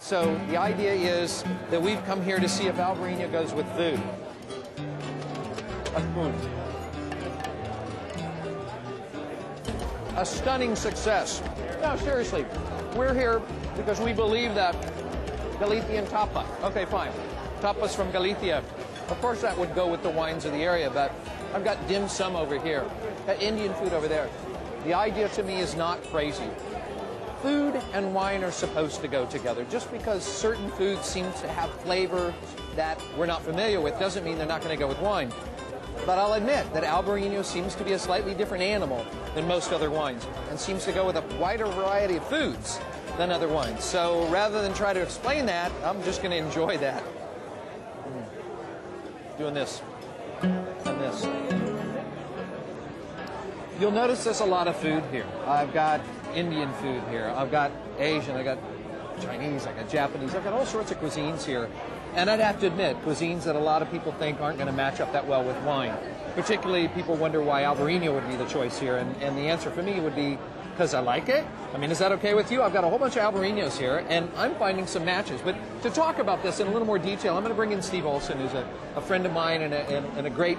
So the idea is that we've come here to see if Albariño goes with food. A stunning success. No, seriously, we're here because we believe that Galician tapa. Okay, fine. Tapas from Galicia. Of course, that would go with the wines of the area, but I've got dim sum over here, got Indian food over there. The idea to me is not crazy. Food and wine are supposed to go together. Just because certain foods seem to have flavor that we're not familiar with doesn't mean they're not going to go with wine. But I'll admit that Albariño seems to be a slightly different animal than most other wines and seems to go with a wider variety of foods than other wines. So rather than try to explain that, I'm just going to enjoy that. Doing this and this. You'll notice there's a lot of food here. I've got Indian food here. I've got Asian. I've got Chinese. I've got Japanese. I've got all sorts of cuisines here. And I'd have to admit, cuisines that a lot of people think aren't going to match up that well with wine. Particularly, people wonder why Albariño would be the choice here. And the answer for me would be because I like it. I mean, is that okay with you? I've got a whole bunch of Albariños here, and I'm finding some matches. But to talk about this in a little more detail, I'm going to bring in Steve Olson, who's a friend of mine and a great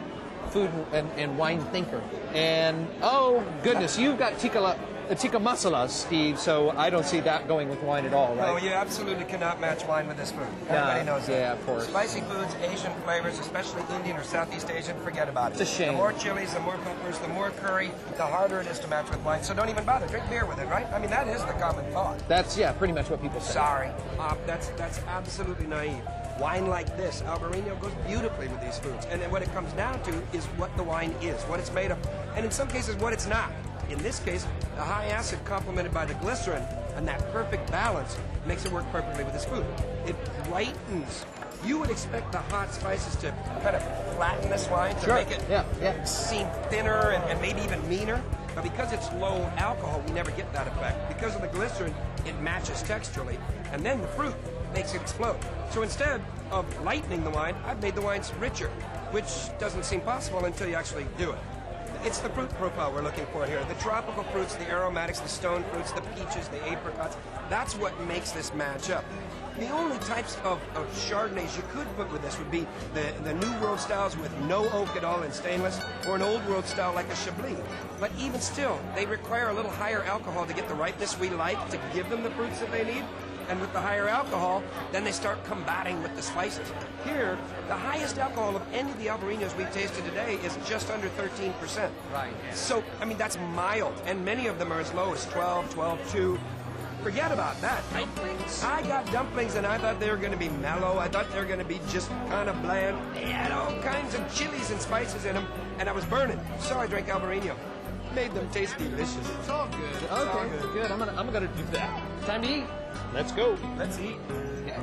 food and wine thinker. And, oh, goodness, you've got tikka masala, Steve, so I don't see that going with wine at all, right? No, you absolutely cannot match wine with this food. Everybody knows that. Yeah, of course. Spicy foods, Asian flavors, especially Indian or Southeast Asian, forget about it. It's a shame. The more chilies, the more peppers, the more curry, the harder it is to match with wine. So don't even bother. Drink beer with it, right? I mean, that is the common thought. That's, yeah, pretty much what people say. Sorry. That's absolutely naive. Wine like this, Albariño, goes beautifully with these foods. And then what it comes down to is what the wine is, what it's made of, and in some cases, what it's not. In this case, the high acid complemented by the glycerin and that perfect balance makes it work perfectly with this food. It lightens. You would expect the hot spices to kind of flatten this wine, to make it seem thinner and maybe even meaner. But because it's low alcohol, we never get that effect. Because of the glycerin, it matches texturally. And then the fruit makes it explode. So instead of lightening the wine, I've made the wines richer, which doesn't seem possible until you actually do it. It's the fruit profile we're looking for here. The tropical fruits, the aromatics, the stone fruits, the peaches, the apricots. That's what makes this match up. The only types of Chardonnays you could put with this would be the New World styles with no oak at all in stainless, or an Old World style like a Chablis. But even still, they require a little higher alcohol to get the ripeness we like, to give them the fruits that they need. And with the higher alcohol, then they start combating with the spices. Here, the highest alcohol of any of the Albariños we've tasted today is just under 13%. Right. So, I mean, that's mild, and many of them are as low as 12, 12.2. Forget about that. I got dumplings, and I thought they were going to be mellow. I thought they were going to be just kind of bland. They had all kinds of chilies and spices in them, and I was burning. So I drank Albariño. Made them taste delicious. It's all good. Okay, good. I'm gonna do that. Time to eat. Let's go. Let's eat. Yeah.